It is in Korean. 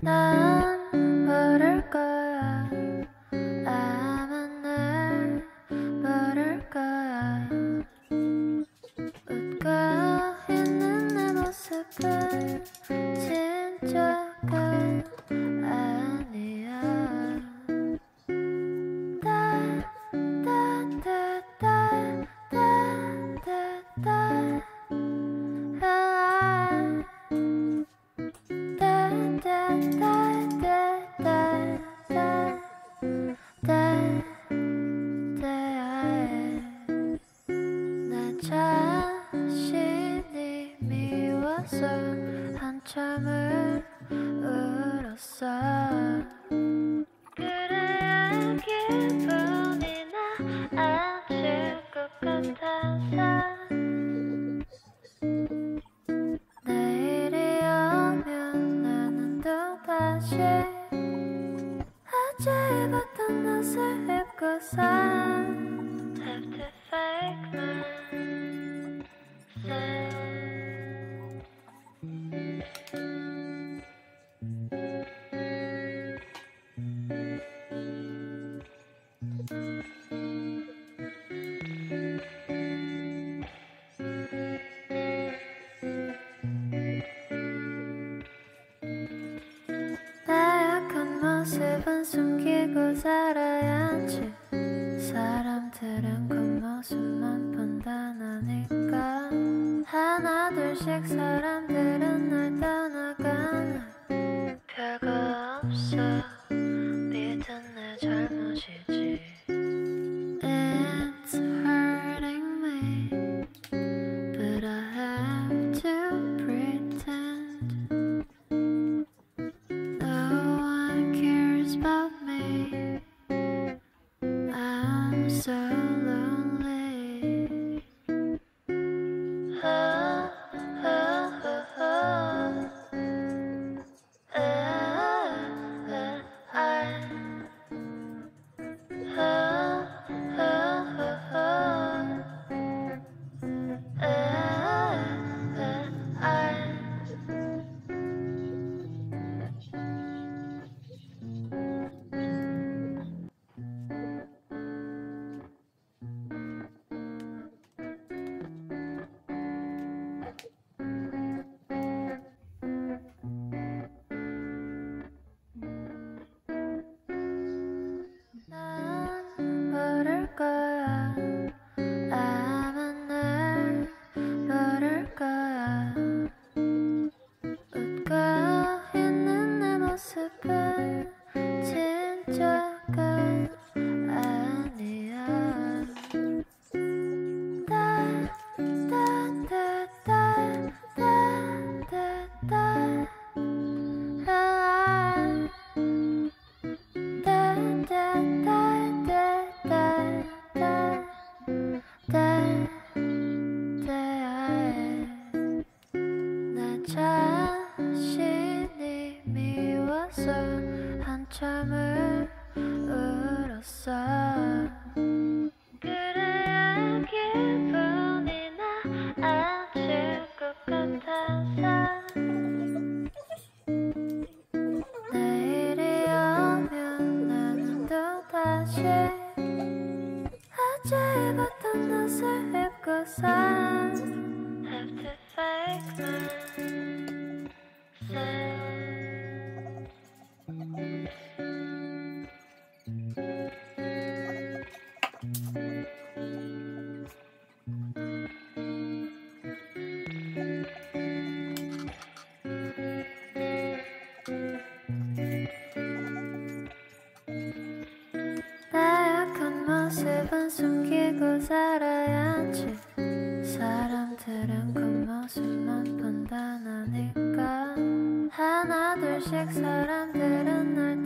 난 모를 거야. 아마 날 모를 거야. 웃고 있는 내 모습은 진짜가 아니야. 나 자신이 미워서 한참을 울었어. 그래야 기분이 나아질 것 같아서. 내일이 오면 나는 또다시 어제 입었던 옷을 입고서 Have to fake myself. 나약한 모습은 숨기고 살아야지. 사람들은 겉모습만 판단하니까. 하나 둘씩 사람들은 날 떠나가는 별거 없어. 믿은 내 잘못이지. It's hurting me, but I have to pretend. No one cares about me. I'm so lonely. Oh, oh, oh, oh. 난 모를 거야. 아마 날 모를 거야. 웃고 있는 내 모습은 진짜가 아니야. 나 자신이 미워서 한참을 울었어. 그래야 기분이 나아질 것 같아서. 내일이 오면 나는 또다시 어제 입었던 옷을 입고서 Have to fake myself. 나약한 모습은 숨기고 살아야지. 사람들은 겉모습만 판단하니까. 하나 둘씩 사람들은 날